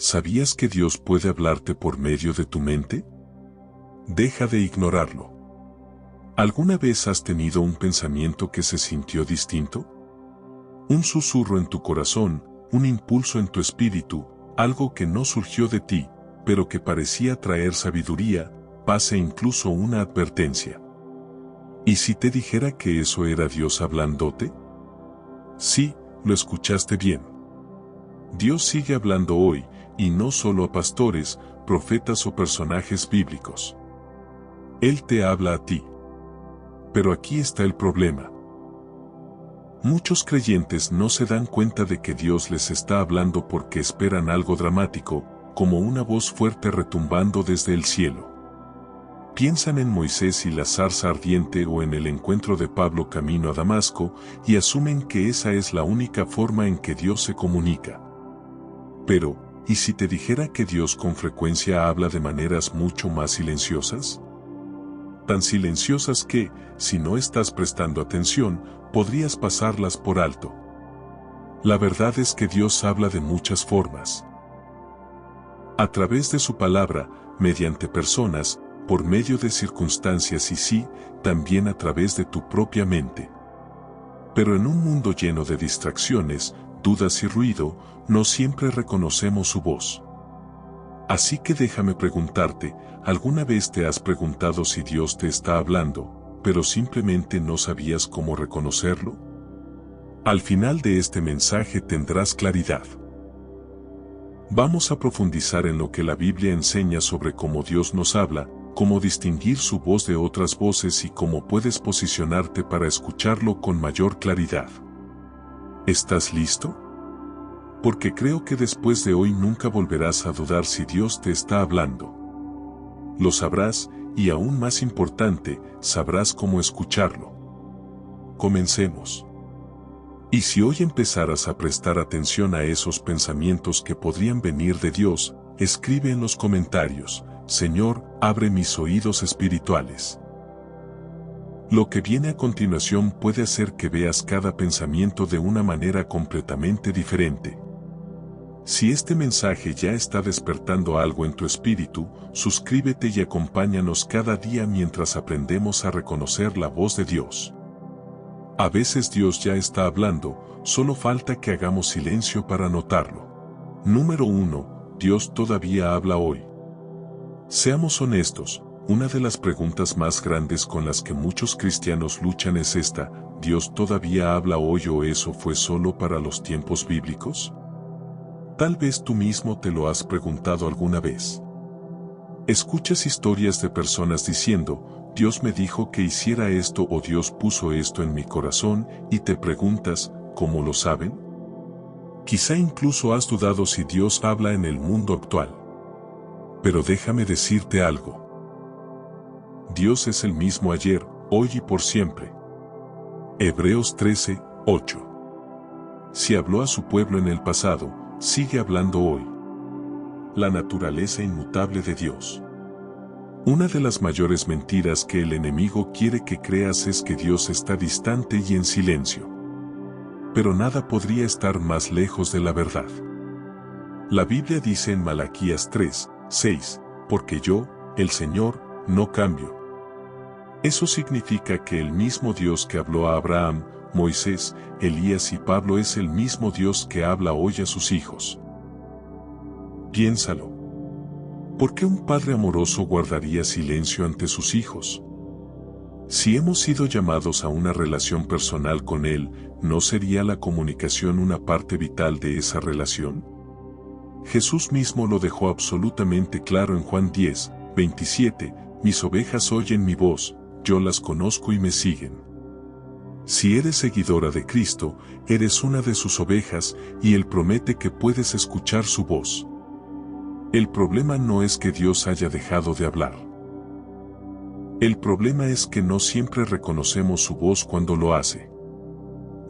¿Sabías que Dios puede hablarte por medio de tu mente? Deja de ignorarlo. ¿Alguna vez has tenido un pensamiento que se sintió distinto? Un susurro en tu corazón, un impulso en tu espíritu, algo que no surgió de ti, pero que parecía traer sabiduría, paz e incluso una advertencia. ¿Y si te dijera que eso era Dios hablándote? Sí, lo escuchaste bien. Dios sigue hablando hoy, y no solo a pastores, profetas o personajes bíblicos. Él te habla a ti. Pero aquí está el problema. Muchos creyentes no se dan cuenta de que Dios les está hablando porque esperan algo dramático, como una voz fuerte retumbando desde el cielo. Piensan en Moisés y la zarza ardiente o en el encuentro de Pablo camino a Damasco y asumen que esa es la única forma en que Dios se comunica. Pero, ¿y si te dijera que Dios con frecuencia habla de maneras mucho más silenciosas? Tan silenciosas que, si no estás prestando atención, podrías pasarlas por alto. La verdad es que Dios habla de muchas formas. A través de su palabra, mediante personas, por medio de circunstancias y sí, también a través de tu propia mente. Pero en un mundo lleno de distracciones, dudas y ruido, no siempre reconocemos su voz. Así que déjame preguntarte, ¿alguna vez te has preguntado si Dios te está hablando, pero simplemente no sabías cómo reconocerlo? Al final de este mensaje tendrás claridad. Vamos a profundizar en lo que la Biblia enseña sobre cómo Dios nos habla, cómo distinguir su voz de otras voces y cómo puedes posicionarte para escucharlo con mayor claridad. ¿Estás listo? Porque creo que después de hoy nunca volverás a dudar si Dios te está hablando. Lo sabrás, y aún más importante, sabrás cómo escucharlo. Comencemos. Y si hoy empezaras a prestar atención a esos pensamientos que podrían venir de Dios, escribe en los comentarios: Señor, abre mis oídos espirituales. Lo que viene a continuación puede hacer que veas cada pensamiento de una manera completamente diferente. Si este mensaje ya está despertando algo en tu espíritu, suscríbete y acompáñanos cada día mientras aprendemos a reconocer la voz de Dios. A veces Dios ya está hablando, solo falta que hagamos silencio para notarlo. Número 1. Dios todavía habla hoy. Seamos honestos, una de las preguntas más grandes con las que muchos cristianos luchan es esta: ¿Dios todavía habla hoy o eso fue solo para los tiempos bíblicos? Tal vez tú mismo te lo has preguntado alguna vez. Escuchas historias de personas diciendo: Dios me dijo que hiciera esto o Dios puso esto en mi corazón, y te preguntas, ¿cómo lo saben? Quizá incluso has dudado si Dios habla en el mundo actual. Pero déjame decirte algo. Dios es el mismo ayer, hoy y por siempre. Hebreos 13:8. Si habló a su pueblo en el pasado, sigue hablando hoy. La naturaleza inmutable de Dios. Una de las mayores mentiras que el enemigo quiere que creas es que Dios está distante y en silencio. Pero nada podría estar más lejos de la verdad. La Biblia dice en Malaquías 3:6, porque yo, el Señor, no cambio. Eso significa que el mismo Dios que habló a Abraham, Moisés, Elías y Pablo es el mismo Dios que habla hoy a sus hijos. Piénsalo. ¿Por qué un padre amoroso guardaría silencio ante sus hijos? Si hemos sido llamados a una relación personal con Él, ¿no sería la comunicación una parte vital de esa relación? Jesús mismo lo dejó absolutamente claro en Juan 10:27, mis ovejas oyen mi voz, yo las conozco y me siguen. Si eres seguidora de Cristo, eres una de sus ovejas, y Él promete que puedes escuchar su voz. El problema no es que Dios haya dejado de hablar. El problema es que no siempre reconocemos su voz cuando lo hace.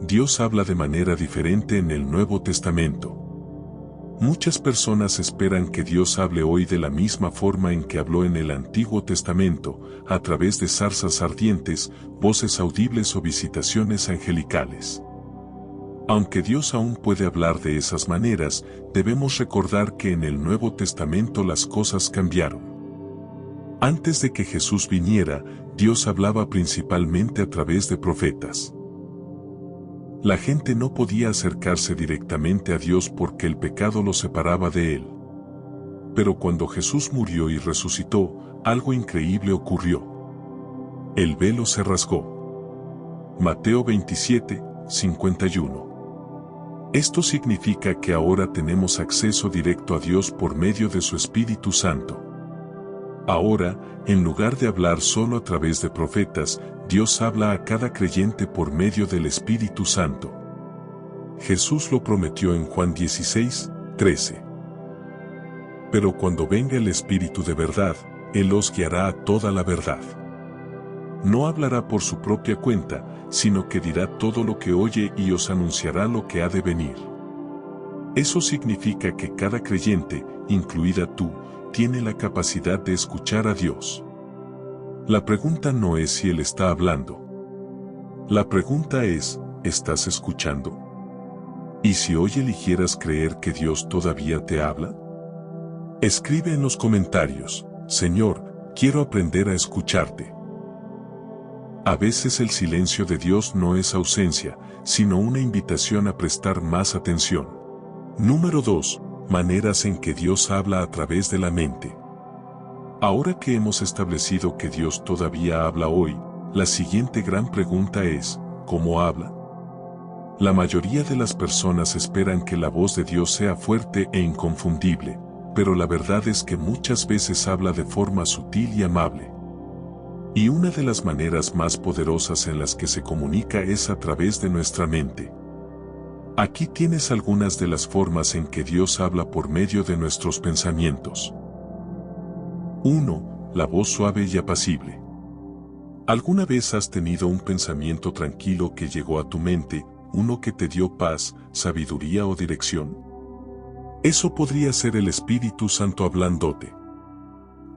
Dios habla de manera diferente en el Nuevo Testamento. Muchas personas esperan que Dios hable hoy de la misma forma en que habló en el Antiguo Testamento, a través de zarzas ardientes, voces audibles o visitaciones angelicales. Aunque Dios aún puede hablar de esas maneras, debemos recordar que en el Nuevo Testamento las cosas cambiaron. Antes de que Jesús viniera, Dios hablaba principalmente a través de profetas. La gente no podía acercarse directamente a Dios porque el pecado los separaba de Él. Pero cuando Jesús murió y resucitó, algo increíble ocurrió. El velo se rasgó. Mateo 27, 51. Esto significa que ahora tenemos acceso directo a Dios por medio de su Espíritu Santo. Ahora, en lugar de hablar solo a través de profetas, Dios habla a cada creyente por medio del Espíritu Santo. Jesús lo prometió en Juan 16, 13. Pero cuando venga el Espíritu de verdad, Él os guiará a toda la verdad. No hablará por su propia cuenta, sino que dirá todo lo que oye y os anunciará lo que ha de venir. Eso significa que cada creyente, incluida tú, tiene la capacidad de escuchar a Dios. La pregunta no es si Él está hablando. La pregunta es, ¿estás escuchando? ¿Y si hoy eligieras creer que Dios todavía te habla? Escribe en los comentarios, Señor, quiero aprender a escucharte. A veces el silencio de Dios no es ausencia, sino una invitación a prestar más atención. Número 2. Maneras en que Dios habla a través de la mente. Ahora que hemos establecido que Dios todavía habla hoy, la siguiente gran pregunta es, ¿cómo habla? La mayoría de las personas esperan que la voz de Dios sea fuerte e inconfundible, pero la verdad es que muchas veces habla de forma sutil y amable. Y una de las maneras más poderosas en las que se comunica es a través de nuestra mente. Aquí tienes algunas de las formas en que Dios habla por medio de nuestros pensamientos. 1. La voz suave y apacible. ¿Alguna vez has tenido un pensamiento tranquilo que llegó a tu mente, uno que te dio paz, sabiduría o dirección? Eso podría ser el Espíritu Santo hablándote.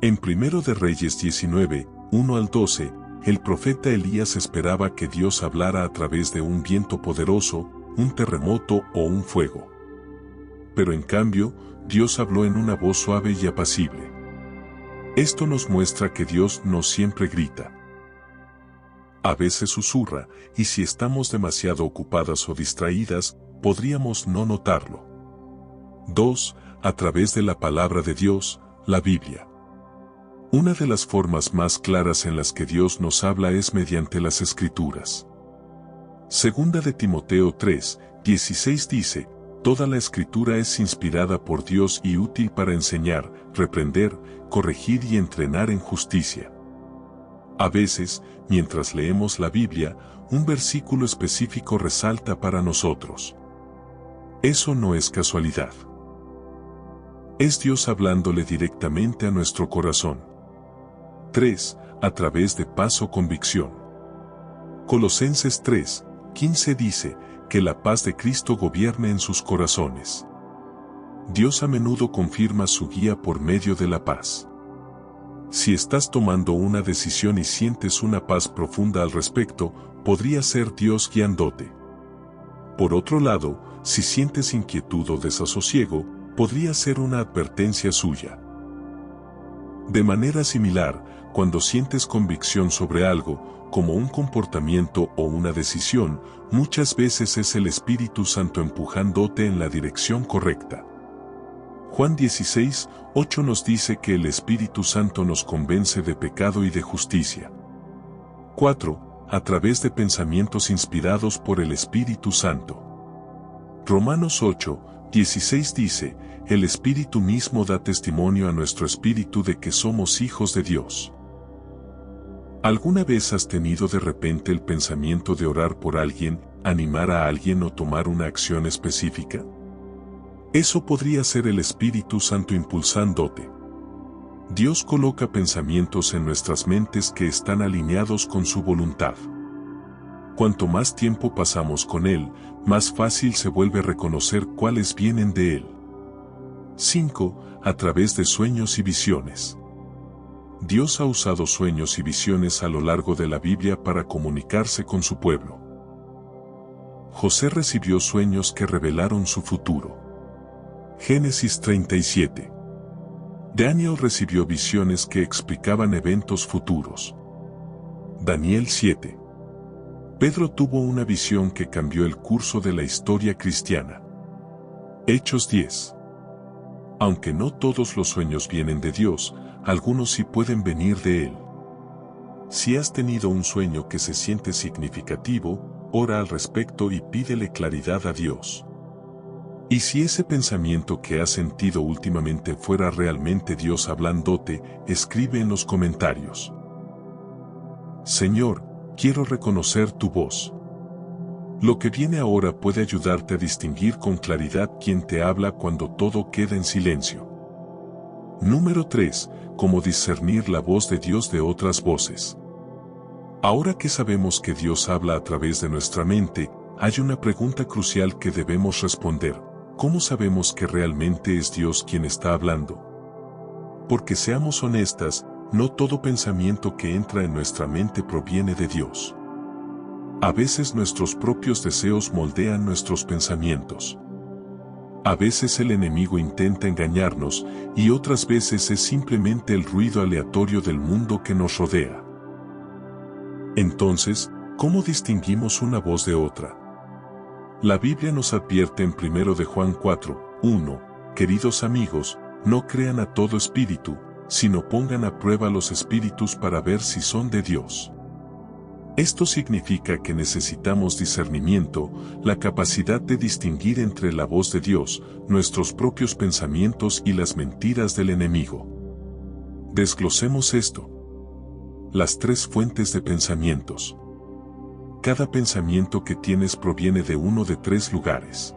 En 1 de Reyes 19, 1 al 12, el profeta Elías esperaba que Dios hablara a través de un viento poderoso, un terremoto o un fuego. Pero en cambio, Dios habló en una voz suave y apacible. Esto nos muestra que Dios no siempre grita. A veces susurra, y si estamos demasiado ocupadas o distraídas, podríamos no notarlo. 2. A través de la palabra de Dios, la Biblia. Una de las formas más claras en las que Dios nos habla es mediante las Escrituras. Segunda de Timoteo 3, 16 dice, toda la Escritura es inspirada por Dios y útil para enseñar, reprender, corregir y entrenar en justicia. A veces, mientras leemos la Biblia, un versículo específico resalta para nosotros. Eso no es casualidad. Es Dios hablándole directamente a nuestro corazón. 3. A través de paz o convicción. Colosenses 3, 15 dice, que la paz de Cristo gobierne en sus corazones. Dios a menudo confirma su guía por medio de la paz. Si estás tomando una decisión y sientes una paz profunda al respecto, podría ser Dios guiándote. Por otro lado, si sientes inquietud o desasosiego, podría ser una advertencia suya. De manera similar, cuando sientes convicción sobre algo, como un comportamiento o una decisión, muchas veces es el Espíritu Santo empujándote en la dirección correcta. Juan 16, 8 nos dice que el Espíritu Santo nos convence de pecado y de justicia. 4. A través de pensamientos inspirados por el Espíritu Santo. Romanos 8, 16 dice, el Espíritu mismo da testimonio a nuestro espíritu de que somos hijos de Dios. ¿Alguna vez has tenido de repente el pensamiento de orar por alguien, animar a alguien o tomar una acción específica? Eso podría ser el Espíritu Santo impulsándote. Dios coloca pensamientos en nuestras mentes que están alineados con su voluntad. Cuanto más tiempo pasamos con Él, más fácil se vuelve reconocer cuáles vienen de Él. 5. A través de sueños y visiones. Dios ha usado sueños y visiones a lo largo de la Biblia para comunicarse con su pueblo. José recibió sueños que revelaron su futuro. Génesis 37. Daniel recibió visiones que explicaban eventos futuros. Daniel 7. Pedro tuvo una visión que cambió el curso de la historia cristiana. Hechos 10. Aunque no todos los sueños vienen de Dios, algunos sí pueden venir de Él. Si has tenido un sueño que se siente significativo, ora al respecto y pídele claridad a Dios. Y si ese pensamiento que has sentido últimamente fuera realmente Dios hablándote, escribe en los comentarios. Señor, quiero reconocer tu voz. Lo que viene ahora puede ayudarte a distinguir con claridad quién te habla cuando todo queda en silencio. Número 3. Cómo discernir la voz de Dios de otras voces. Ahora que sabemos que Dios habla a través de nuestra mente, hay una pregunta crucial que debemos responder. ¿Cómo sabemos que realmente es Dios quien está hablando? Porque seamos honestas, no todo pensamiento que entra en nuestra mente proviene de Dios. A veces nuestros propios deseos moldean nuestros pensamientos. A veces el enemigo intenta engañarnos y otras veces es simplemente el ruido aleatorio del mundo que nos rodea. Entonces, ¿cómo distinguimos una voz de otra? La Biblia nos advierte en 1 de Juan 4:1, queridos amigos, no crean a todo espíritu, sino pongan a prueba los espíritus para ver si son de Dios. Esto significa que necesitamos discernimiento, la capacidad de distinguir entre la voz de Dios, nuestros propios pensamientos y las mentiras del enemigo. Desglosemos esto. Las 3 fuentes de pensamientos. Cada pensamiento que tienes proviene de uno de 3 lugares.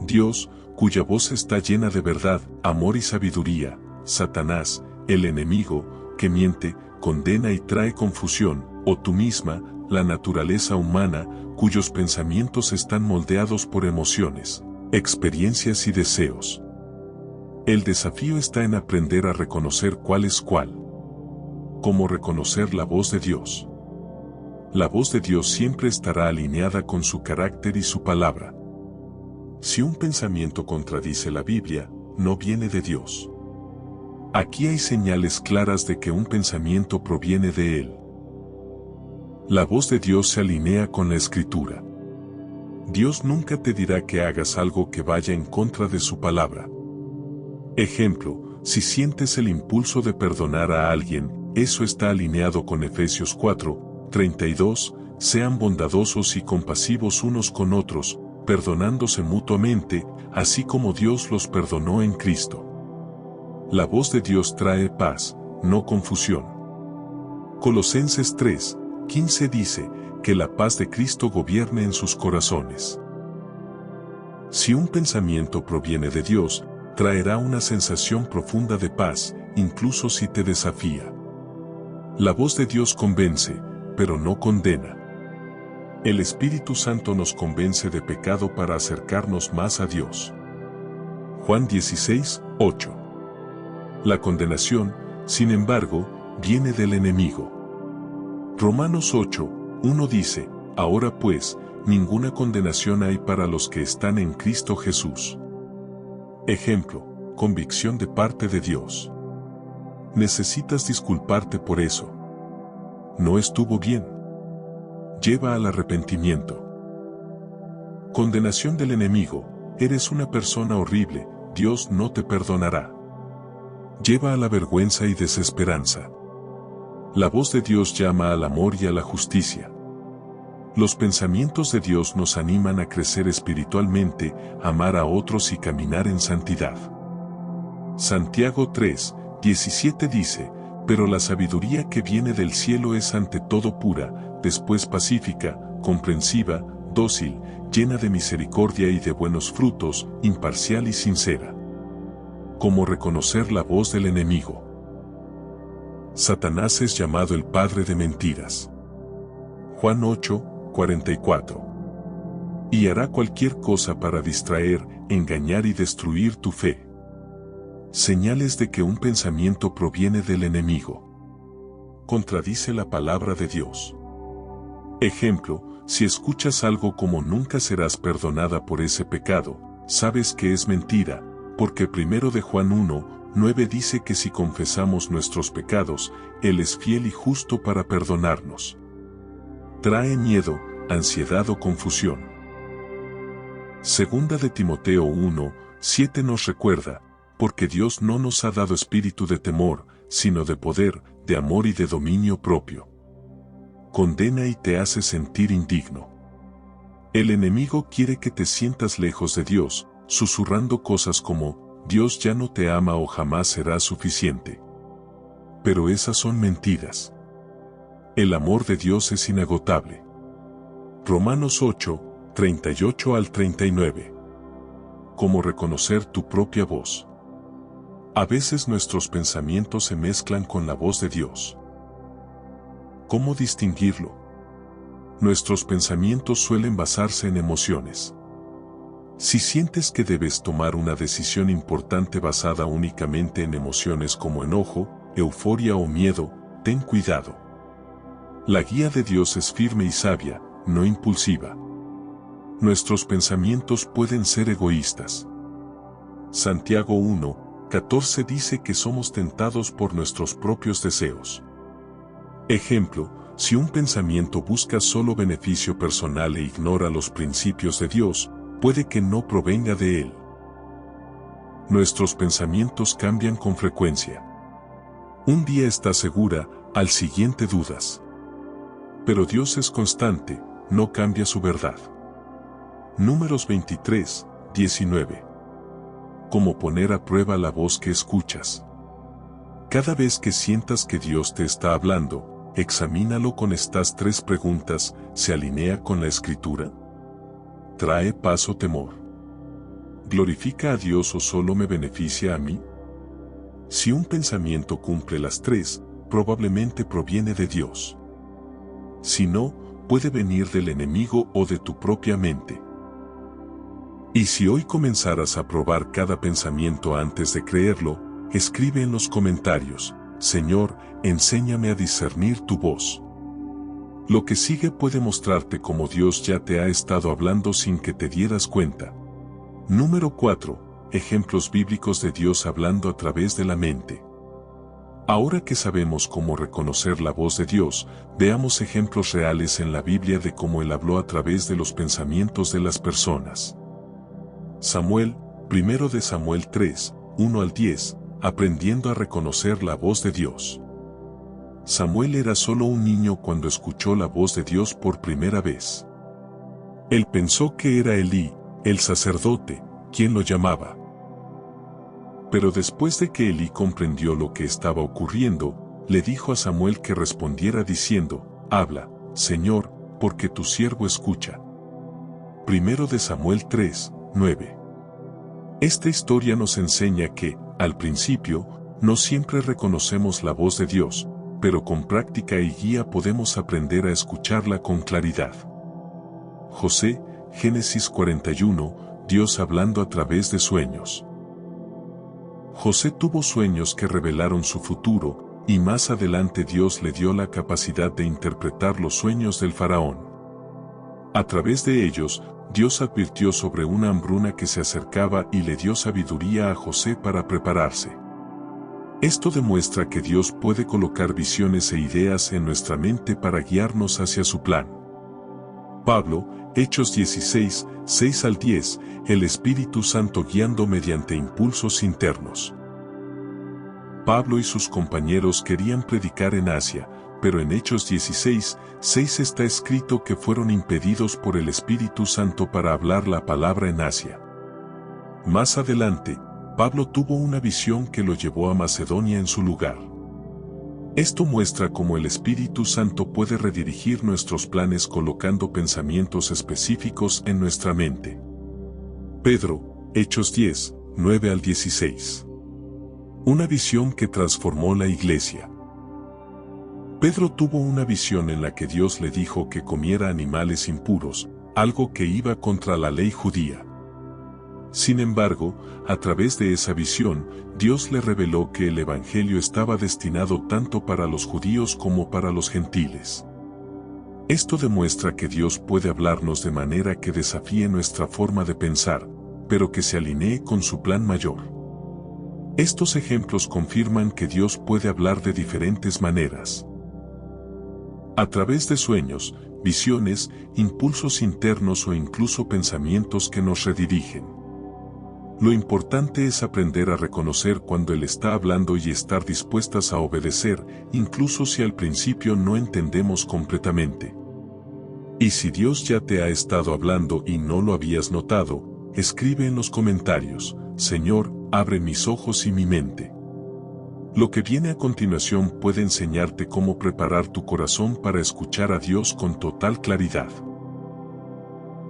Dios, cuya voz está llena de verdad, amor y sabiduría. Satanás, el enemigo, que miente, condena y trae confusión, o tú misma, la naturaleza humana, cuyos pensamientos están moldeados por emociones, experiencias y deseos. El desafío está en aprender a reconocer cuál es cuál. ¿Cómo reconocer la voz de Dios? La voz de Dios siempre estará alineada con su carácter y su palabra. Si un pensamiento contradice la Biblia, no viene de Dios. Aquí hay señales claras de que un pensamiento proviene de Él. La voz de Dios se alinea con la Escritura. Dios nunca te dirá que hagas algo que vaya en contra de su palabra. Ejemplo, si sientes el impulso de perdonar a alguien, eso está alineado con Efesios 4:32, sean bondadosos y compasivos unos con otros, perdonándose mutuamente, así como Dios los perdonó en Cristo. La voz de Dios trae paz, no confusión. Colosenses 3:15 dice, que la paz de Cristo gobierne en sus corazones. Si un pensamiento proviene de Dios, traerá una sensación profunda de paz, incluso si te desafía. La voz de Dios convence, pero no condena. El Espíritu Santo nos convence de pecado para acercarnos más a Dios. Juan 16:8. La condenación, sin embargo, viene del enemigo. Romanos 8:1 dice, ahora pues, ninguna condenación hay para los que están en Cristo Jesús. Ejemplo, convicción de parte de Dios. Necesitas disculparte por eso. No estuvo bien. Lleva al arrepentimiento. Condenación del enemigo, eres una persona horrible, Dios no te perdonará. Lleva a la vergüenza y desesperanza. La voz de Dios llama al amor y a la justicia. Los pensamientos de Dios nos animan a crecer espiritualmente, amar a otros y caminar en santidad. Santiago 3:17 dice, pero la sabiduría que viene del cielo es ante todo pura, después pacífica, comprensiva, dócil, llena de misericordia y de buenos frutos, imparcial y sincera. ¿Cómo reconocer la voz del enemigo? Satanás es llamado el padre de mentiras. Juan 8:44. Y hará cualquier cosa para distraer, engañar y destruir tu fe. Señales de que un pensamiento proviene del enemigo. Contradice la palabra de Dios. Ejemplo, si escuchas algo como nunca serás perdonada por ese pecado, sabes que es mentira, porque 1 de Juan 1:9 dice que si confesamos nuestros pecados, Él es fiel y justo para perdonarnos. Trae miedo, ansiedad o confusión. Segunda de Timoteo 1:7 nos recuerda, porque Dios no nos ha dado espíritu de temor, sino de poder, de amor y de dominio propio. Condena y te hace sentir indigno. El enemigo quiere que te sientas lejos de Dios, susurrando cosas como, Dios ya no te ama o jamás será suficiente. Pero esas son mentiras. El amor de Dios es inagotable. Romanos 8:38 al 39. ¿Cómo reconocer tu propia voz? A veces nuestros pensamientos se mezclan con la voz de Dios. ¿Cómo distinguirlo? Nuestros pensamientos suelen basarse en emociones. Si sientes que debes tomar una decisión importante basada únicamente en emociones como enojo, euforia o miedo, ten cuidado. La guía de Dios es firme y sabia, no impulsiva. Nuestros pensamientos pueden ser egoístas. Santiago 1:14 dice que somos tentados por nuestros propios deseos. Ejemplo, si un pensamiento busca solo beneficio personal e ignora los principios de Dios, puede que no provenga de Él. Nuestros pensamientos cambian con frecuencia. Un día estás segura, al siguiente dudas. Pero Dios es constante, no cambia su verdad. Números 23:19. ¿Cómo poner a prueba la voz que escuchas? Cada vez que sientas que Dios te está hablando, examínalo con estas 3 preguntas: ¿se alinea con la Escritura? ¿Trae paz o temor? ¿Glorifica a Dios o solo me beneficia a mí? Si un pensamiento cumple las 3, probablemente proviene de Dios. Si no, puede venir del enemigo o de tu propia mente. Y si hoy comenzaras a probar cada pensamiento antes de creerlo, escribe en los comentarios: Señor, enséñame a discernir tu voz. Lo que sigue puede mostrarte cómo Dios ya te ha estado hablando sin que te dieras cuenta. Número 4. Ejemplos bíblicos de Dios hablando a través de la mente. Ahora que sabemos cómo reconocer la voz de Dios, veamos ejemplos reales en la Biblia de cómo Él habló a través de los pensamientos de las personas. Samuel, 1 de Samuel 3:1 al 10, aprendiendo a reconocer la voz de Dios. Samuel era solo un niño cuando escuchó la voz de Dios por primera vez. Él pensó que era Elí, el sacerdote, quien lo llamaba. Pero después de que Elí comprendió lo que estaba ocurriendo, le dijo a Samuel que respondiera diciendo: Habla, Señor, porque tu siervo escucha. 1 de Samuel 3:9. Esta historia nos enseña que, al principio, no siempre reconocemos la voz de Dios, pero con práctica y guía podemos aprender a escucharla con claridad. José, Génesis 41, Dios hablando a través de sueños. José tuvo sueños que revelaron su futuro, y más adelante Dios le dio la capacidad de interpretar los sueños del faraón. A través de ellos, Dios advirtió sobre una hambruna que se acercaba y le dio sabiduría a José para prepararse. Esto demuestra que Dios puede colocar visiones e ideas en nuestra mente para guiarnos hacia su plan. Pablo, Hechos 16:6 al 10, el Espíritu Santo guiando mediante impulsos internos. Pablo y sus compañeros querían predicar en Asia, pero en Hechos 16:6 está escrito que fueron impedidos por el Espíritu Santo para hablar la palabra en Asia. Más adelante, Pablo tuvo una visión que lo llevó a Macedonia en su lugar. Esto muestra cómo el Espíritu Santo puede redirigir nuestros planes colocando pensamientos específicos en nuestra mente. Pedro, Hechos 10:9 al 16. Una visión que transformó la iglesia. Pedro tuvo una visión en la que Dios le dijo que comiera animales impuros, algo que iba contra la ley judía. Sin embargo, a través de esa visión, Dios le reveló que el Evangelio estaba destinado tanto para los judíos como para los gentiles. Esto demuestra que Dios puede hablarnos de manera que desafíe nuestra forma de pensar, pero que se alinee con su plan mayor. Estos ejemplos confirman que Dios puede hablar de diferentes maneras. A través de sueños, visiones, impulsos internos o incluso pensamientos que nos redirigen. Lo importante es aprender a reconocer cuando Él está hablando y estar dispuestas a obedecer, incluso si al principio no entendemos completamente. Y si Dios ya te ha estado hablando y no lo habías notado, escribe en los comentarios: Señor, abre mis ojos y mi mente. Lo que viene a continuación puede enseñarte cómo preparar tu corazón para escuchar a Dios con total claridad.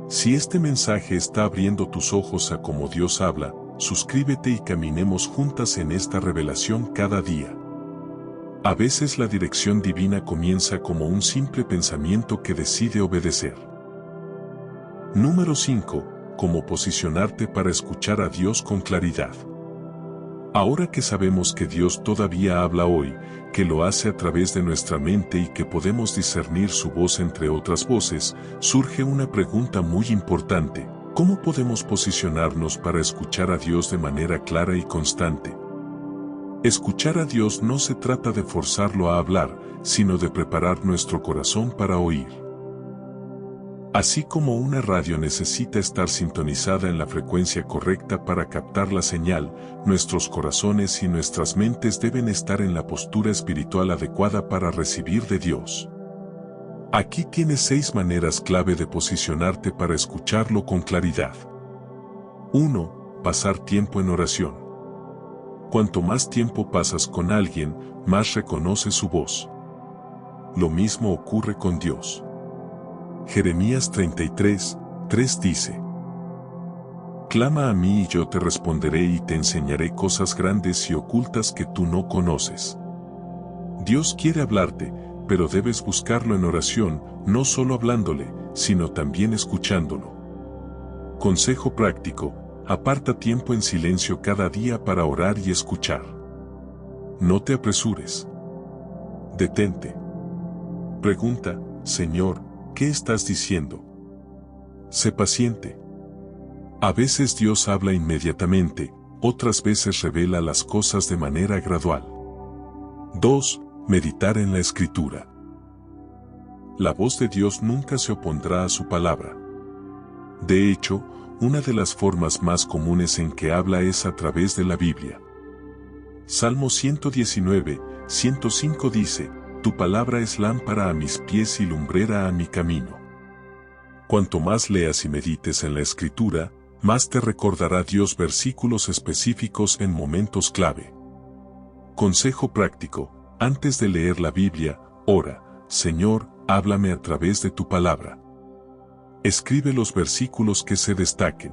Si este mensaje está abriendo tus ojos a cómo Dios habla, suscríbete y caminemos juntas en esta revelación cada día. A veces la dirección divina comienza como un simple pensamiento que decide obedecer. Número 5. Cómo posicionarte para escuchar a Dios con claridad. Ahora que sabemos que Dios todavía habla hoy, que lo hace a través de nuestra mente y que podemos discernir su voz entre otras voces, surge una pregunta muy importante: ¿cómo podemos posicionarnos para escuchar a Dios de manera clara y constante? Escuchar a Dios no se trata de forzarlo a hablar, sino de preparar nuestro corazón para oír. Así como una radio necesita estar sintonizada en la frecuencia correcta para captar la señal, nuestros corazones y nuestras mentes deben estar en la postura espiritual adecuada para recibir de Dios. Aquí tienes 6 maneras clave de posicionarte para escucharlo con claridad. 1. Pasar tiempo en oración. Cuanto más tiempo pasas con alguien, más reconoces su voz. Lo mismo ocurre con Dios. Jeremías 33:3 dice: Clama a mí y yo te responderé y te enseñaré cosas grandes y ocultas que tú no conoces. Dios quiere hablarte, pero debes buscarlo en oración, no solo hablándole, sino también escuchándolo. Consejo práctico: aparta tiempo en silencio cada día para orar y escuchar. No te apresures. Detente. Pregunta: Señor, ¿qué estás diciendo? Sé paciente. A veces Dios habla inmediatamente, otras veces revela las cosas de manera gradual. 2. Meditar en la Escritura. La voz de Dios nunca se opondrá a su palabra. De hecho, una de las formas más comunes en que habla es a través de la Biblia. Salmo 119:105 dice: Tu palabra es lámpara a mis pies y lumbrera a mi camino. Cuanto más leas y medites en la Escritura, más te recordará Dios versículos específicos en momentos clave. Consejo práctico: antes de leer la Biblia, ora: Señor, háblame a través de tu palabra. Escribe los versículos que se destaquen.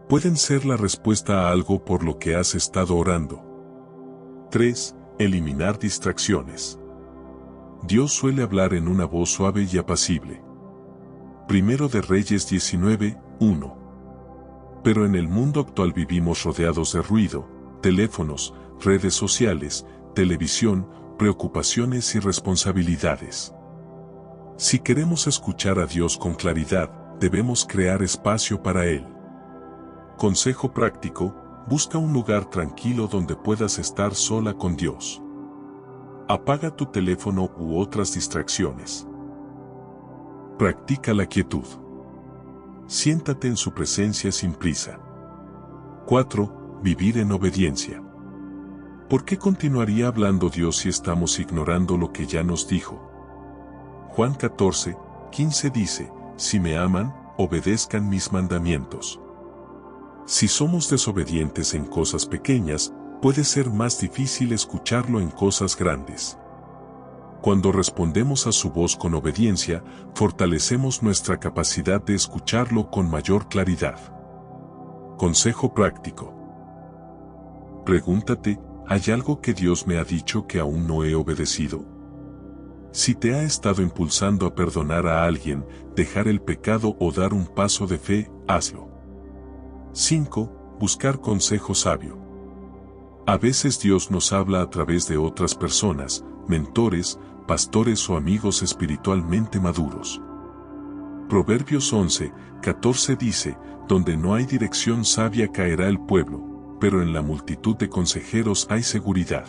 Pueden ser la respuesta a algo por lo que has estado orando. 3. Eliminar distracciones. Dios suele hablar en una voz suave y apacible. Primero de Reyes 19:1. Pero en el mundo actual vivimos rodeados de ruido, teléfonos, redes sociales, televisión, preocupaciones y responsabilidades. Si queremos escuchar a Dios con claridad, debemos crear espacio para Él. Consejo práctico: busca un lugar tranquilo donde puedas estar sola con Dios. Apaga tu teléfono u otras distracciones. Practica la quietud. Siéntate en su presencia sin prisa. 4. Vivir en obediencia. ¿Por qué continuaría hablando Dios si estamos ignorando lo que ya nos dijo? Juan 14:15 dice: Si me aman, obedezcan mis mandamientos. Si somos desobedientes en cosas pequeñas, puede ser más difícil escucharlo en cosas grandes. Cuando respondemos a su voz con obediencia, fortalecemos nuestra capacidad de escucharlo con mayor claridad. Consejo práctico. Pregúntate: ¿hay algo que Dios me ha dicho que aún no he obedecido? Si te ha estado impulsando a perdonar a alguien, dejar el pecado o dar un paso de fe, hazlo. 5. Buscar consejo sabio. A veces Dios nos habla a través de otras personas, mentores, pastores o amigos espiritualmente maduros. Proverbios 11:14 dice, donde no hay dirección sabia caerá el pueblo, pero en la multitud de consejeros hay seguridad.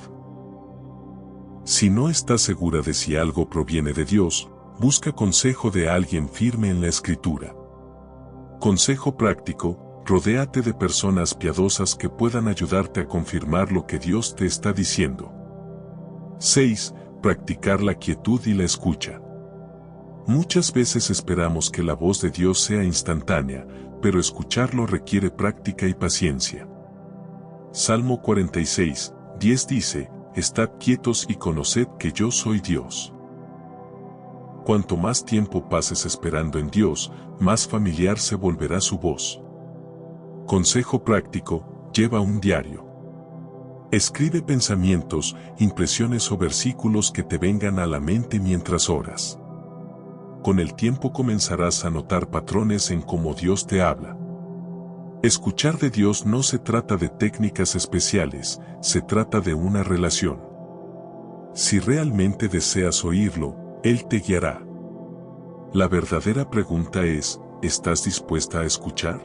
Si no estás segura de si algo proviene de Dios, busca consejo de alguien firme en la Escritura. Consejo práctico: rodéate de personas piadosas que puedan ayudarte a confirmar lo que Dios te está diciendo. 6. Practicar la quietud y la escucha. Muchas veces esperamos que la voz de Dios sea instantánea, pero escucharlo requiere práctica y paciencia. Salmo 46:10 dice, estad quietos y conoced que yo soy Dios. Cuanto más tiempo pases esperando en Dios, más familiar se volverá su voz. Consejo práctico: lleva un diario. Escribe pensamientos, impresiones o versículos que te vengan a la mente mientras oras. Con el tiempo comenzarás a notar patrones en cómo Dios te habla. Escuchar de Dios no se trata de técnicas especiales, se trata de una relación. Si realmente deseas oírlo, Él te guiará. La verdadera pregunta es, ¿estás dispuesta a escuchar?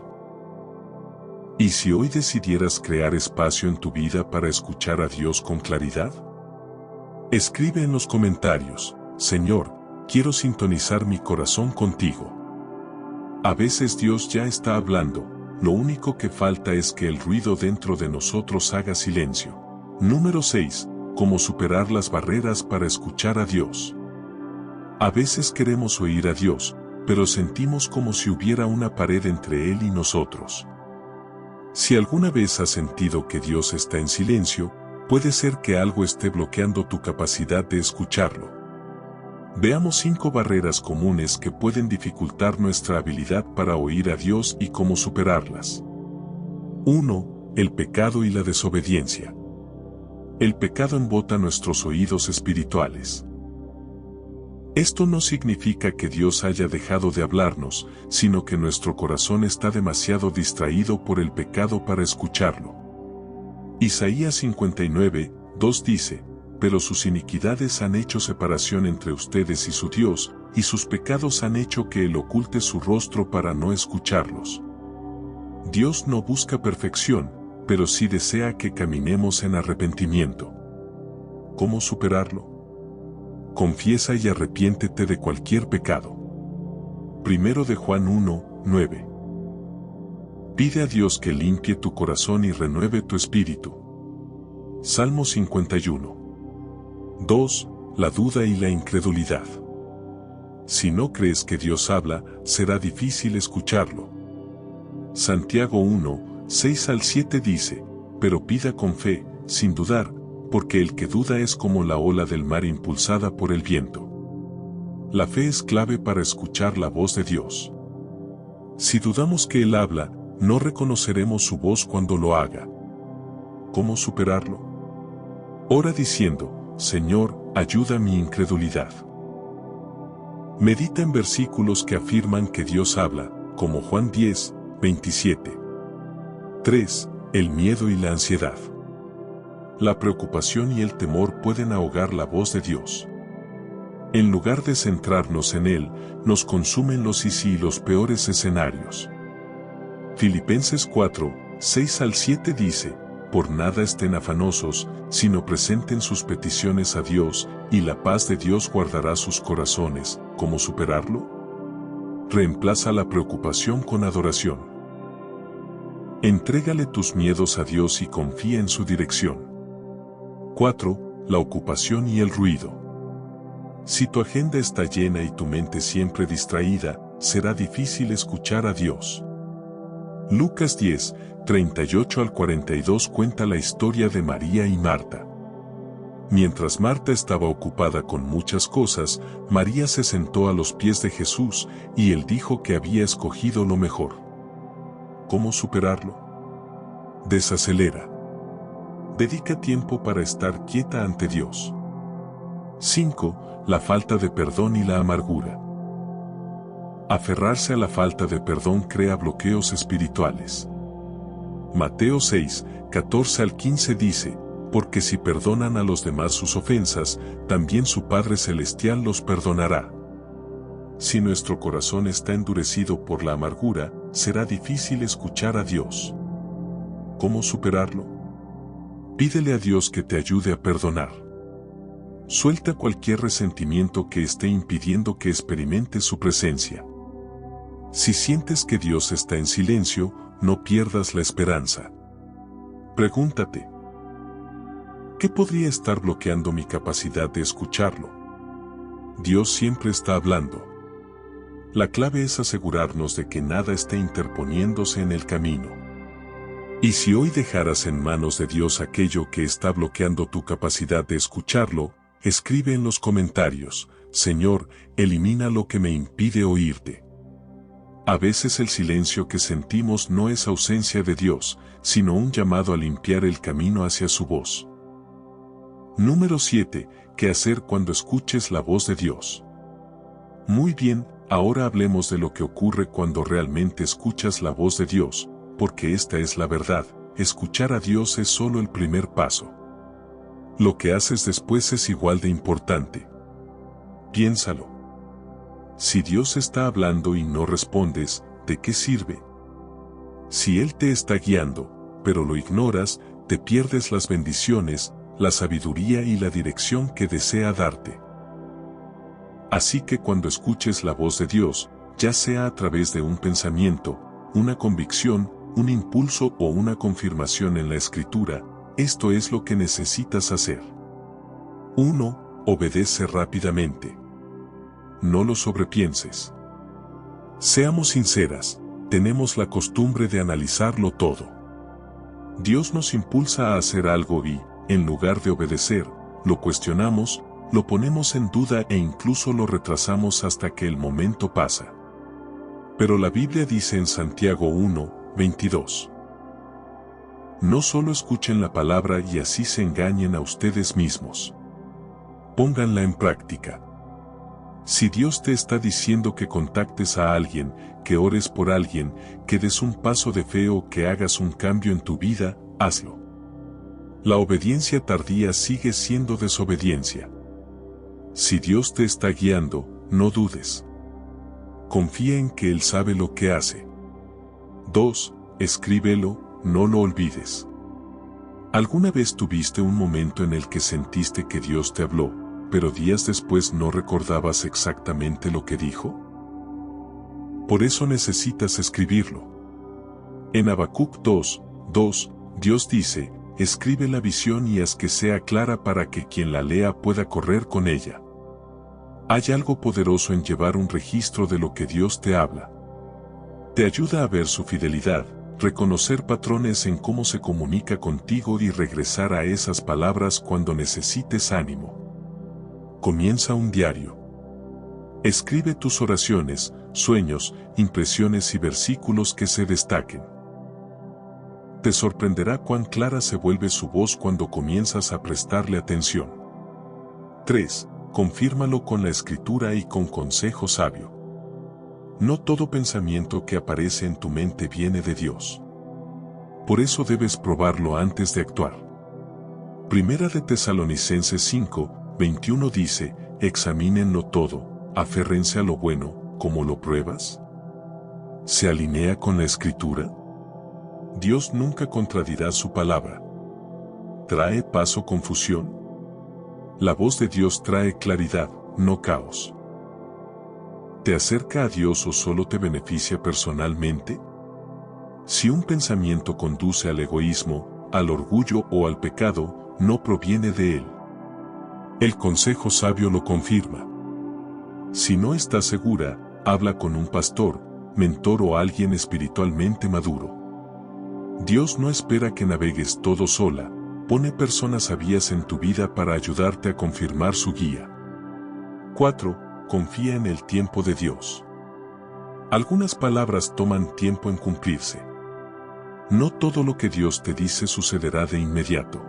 ¿Y si hoy decidieras crear espacio en tu vida para escuchar a Dios con claridad? Escribe en los comentarios, Señor, quiero sintonizar mi corazón contigo. A veces Dios ya está hablando, lo único que falta es que el ruido dentro de nosotros haga silencio. Número 6. Cómo superar las barreras para escuchar a Dios. A veces queremos oír a Dios, pero sentimos como si hubiera una pared entre Él y nosotros. Si alguna vez has sentido que Dios está en silencio, puede ser que algo esté bloqueando tu capacidad de escucharlo. Veamos 5 barreras comunes que pueden dificultar nuestra habilidad para oír a Dios y cómo superarlas. 1. El pecado y la desobediencia. El pecado embota nuestros oídos espirituales. Esto no significa que Dios haya dejado de hablarnos, sino que nuestro corazón está demasiado distraído por el pecado para escucharlo. Isaías 59:2 dice, pero sus iniquidades han hecho separación entre ustedes y su Dios, y sus pecados han hecho que Él oculte su rostro para no escucharlos. Dios no busca perfección, pero sí desea que caminemos en arrepentimiento. ¿Cómo superarlo? Confiesa y arrepiéntete de cualquier pecado. 1 de Juan 1:9. Pide a Dios que limpie tu corazón y renueve tu espíritu. Salmo 51. 2. La duda y la incredulidad. Si no crees que Dios habla, será difícil escucharlo. Santiago 1:6-7 dice, pero pida con fe, sin dudar, porque el que duda es como la ola del mar impulsada por el viento. La fe es clave para escuchar la voz de Dios. Si dudamos que Él habla, no reconoceremos su voz cuando lo haga. ¿Cómo superarlo? Ora diciendo, Señor, ayuda mi incredulidad. Medita en versículos que afirman que Dios habla, como Juan 10:27. 3. El miedo y la ansiedad. La preocupación y el temor pueden ahogar la voz de Dios. En lugar de centrarnos en Él, nos consumen los y los peores escenarios. Filipenses 4:6-7 dice, por nada estén afanosos, sino presenten sus peticiones a Dios, y la paz de Dios guardará sus corazones. ¿Cómo superarlo? Reemplaza la preocupación con adoración. Entrégale tus miedos a Dios y confía en su dirección. 4. La ocupación y el ruido. Si tu agenda está llena y tu mente siempre distraída, será difícil escuchar a Dios. Lucas 10:38-42 cuenta la historia de María y Marta. Mientras Marta estaba ocupada con muchas cosas, María se sentó a los pies de Jesús, y Él dijo que había escogido lo mejor. ¿Cómo superarlo? Desacelera. Dedica tiempo para estar quieta ante Dios. 5. La falta de perdón y la amargura. Aferrarse a la falta de perdón crea bloqueos espirituales. Mateo 6:14-15 dice, porque si perdonan a los demás sus ofensas, también su Padre Celestial los perdonará. Si nuestro corazón está endurecido por la amargura, será difícil escuchar a Dios. ¿Cómo superarlo? Pídele a Dios que te ayude a perdonar. Suelta cualquier resentimiento que esté impidiendo que experimentes su presencia. Si sientes que Dios está en silencio, no pierdas la esperanza. Pregúntate: ¿qué podría estar bloqueando mi capacidad de escucharlo? Dios siempre está hablando. La clave es asegurarnos de que nada esté interponiéndose en el camino. Y si hoy dejaras en manos de Dios aquello que está bloqueando tu capacidad de escucharlo, escribe en los comentarios: Señor, elimina lo que me impide oírte. A veces el silencio que sentimos no es ausencia de Dios, sino un llamado a limpiar el camino hacia su voz. Número 7. ¿Qué hacer cuando escuches la voz de Dios? Muy bien, ahora hablemos de lo que ocurre cuando realmente escuchas la voz de Dios, porque esta es la verdad: escuchar a Dios es solo el primer paso. Lo que haces después es igual de importante. Piénsalo. Si Dios está hablando y no respondes, ¿de qué sirve? Si Él te está guiando, pero lo ignoras, te pierdes las bendiciones, la sabiduría y la dirección que desea darte. Así que cuando escuches la voz de Dios, ya sea a través de un pensamiento, una convicción, un impulso o una confirmación en la Escritura, esto es lo que necesitas hacer. 1. Obedece rápidamente. No lo sobrepienses. Seamos sinceras, tenemos la costumbre de analizarlo todo. Dios nos impulsa a hacer algo y, en lugar de obedecer, lo cuestionamos, lo ponemos en duda e incluso lo retrasamos hasta que el momento pasa. Pero la Biblia dice en Santiago 1:22: no solo escuchen la palabra y así se engañen a ustedes mismos. Pónganla en práctica. Si Dios te está diciendo que contactes a alguien, que ores por alguien, que des un paso de fe o que hagas un cambio en tu vida, hazlo. La obediencia tardía sigue siendo desobediencia. Si Dios te está guiando, no dudes. Confía en que Él sabe lo que hace. 2. Escríbelo, no lo olvides. ¿Alguna vez tuviste un momento en el que sentiste que Dios te habló, pero días después no recordabas exactamente lo que dijo? Por eso necesitas escribirlo. En Habacuc 2:2, Dios dice: escribe la visión y haz que sea clara para que quien la lea pueda correr con ella. Hay algo poderoso en llevar un registro de lo que Dios te habla. Te ayuda a ver su fidelidad, reconocer patrones en cómo se comunica contigo y regresar a esas palabras cuando necesites ánimo. Comienza un diario. Escribe tus oraciones, sueños, impresiones y versículos que se destaquen. Te sorprenderá cuán clara se vuelve su voz cuando comienzas a prestarle atención. 3. Confírmalo con la Escritura y con consejo sabio. No todo pensamiento que aparece en tu mente viene de Dios. Por eso debes probarlo antes de actuar. Primera de Tesalonicenses 5:21 dice: examínenlo todo, aférrense a lo bueno. ¿Cómo lo pruebas? ¿Se alinea con la Escritura? Dios nunca contradirá su palabra. ¿Trae paz o confusión? La voz de Dios trae claridad, no caos. ¿Te acerca a Dios o solo te beneficia personalmente? Si un pensamiento conduce al egoísmo, al orgullo o al pecado, no proviene de Él. El consejo sabio lo confirma. Si no estás segura, habla con un pastor, mentor o alguien espiritualmente maduro. Dios no espera que navegues todo sola, pone personas sabias en tu vida para ayudarte a confirmar su guía. 4. Confía en el tiempo de Dios. Algunas palabras toman tiempo en cumplirse. No todo lo que Dios te dice sucederá de inmediato.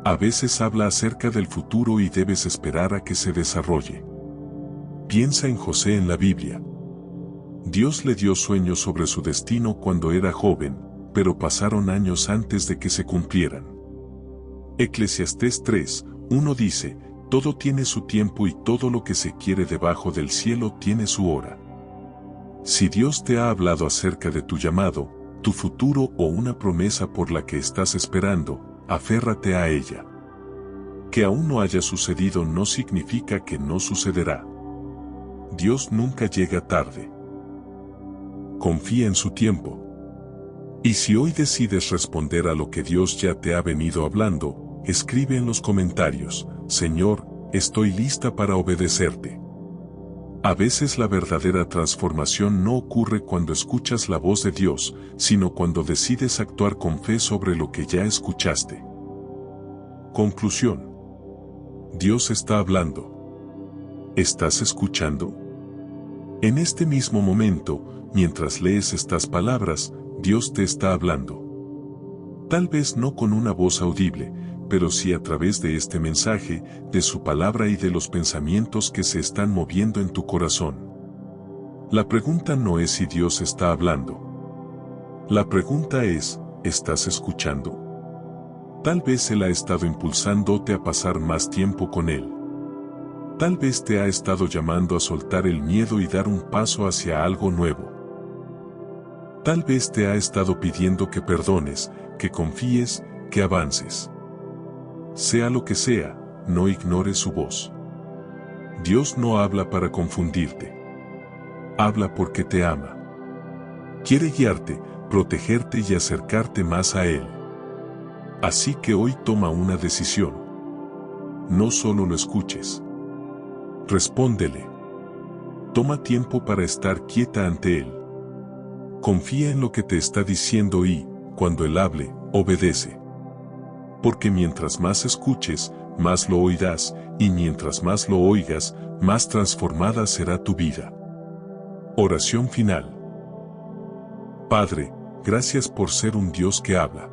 A veces habla acerca del futuro y debes esperar a que se desarrolle. Piensa en José en la Biblia. Dios le dio sueños sobre su destino cuando era joven, pero pasaron años antes de que se cumplieran. Eclesiastés 3:1 dice, todo tiene su tiempo y todo lo que se quiere debajo del cielo tiene su hora. Si Dios te ha hablado acerca de tu llamado, tu futuro o una promesa por la que estás esperando, aférrate a ella. Que aún no haya sucedido no significa que no sucederá. Dios nunca llega tarde. Confía en su tiempo. Y si hoy decides responder a lo que Dios ya te ha venido hablando, escribe en los comentarios, Señor, estoy lista para obedecerte. A veces la verdadera transformación no ocurre cuando escuchas la voz de Dios, sino cuando decides actuar con fe sobre lo que ya escuchaste. Conclusión. Dios está hablando. ¿Estás escuchando? En este mismo momento, mientras lees estas palabras, Dios te está hablando. Tal vez no con una voz audible, pero sí a través de este mensaje, de su palabra y de los pensamientos que se están moviendo en tu corazón. La pregunta no es si Dios está hablando. La pregunta es, ¿estás escuchando? Tal vez Él ha estado impulsándote a pasar más tiempo con Él. Tal vez te ha estado llamando a soltar el miedo y dar un paso hacia algo nuevo. Tal vez te ha estado pidiendo que perdones, que confíes, que avances. Sea lo que sea, no ignores su voz. Dios no habla para confundirte. Habla porque te ama. Quiere guiarte, protegerte y acercarte más a Él. Así que hoy toma una decisión. No solo lo escuches. Respóndele. Toma tiempo para estar quieta ante Él. Confía en lo que te está diciendo y, cuando Él hable, obedece. Porque mientras más escuches, más lo oirás, y mientras más lo oigas, más transformada será tu vida. Oración final. Padre, gracias por ser un Dios que habla.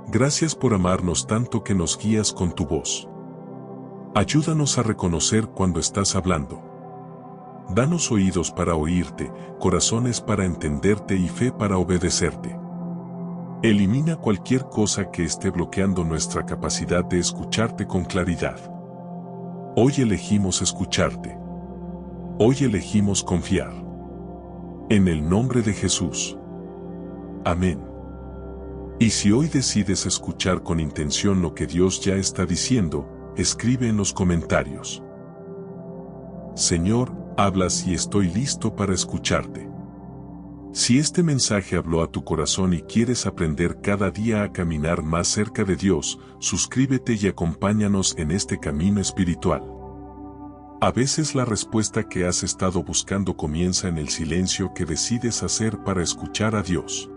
Gracias por amarnos tanto que nos guías con tu voz. Ayúdanos a reconocer cuando estás hablando. Danos oídos para oírte, corazones para entenderte y fe para obedecerte. Elimina cualquier cosa que esté bloqueando nuestra capacidad de escucharte con claridad. Hoy elegimos escucharte. Hoy elegimos confiar. En el nombre de Jesús. Amén. Y si hoy decides escuchar con intención lo que Dios ya está diciendo, escribe en los comentarios. Señor, hablas y estoy listo para escucharte. Si este mensaje habló a tu corazón y quieres aprender cada día a caminar más cerca de Dios, suscríbete y acompáñanos en este camino espiritual. A veces la respuesta que has estado buscando comienza en el silencio que decides hacer para escuchar a Dios.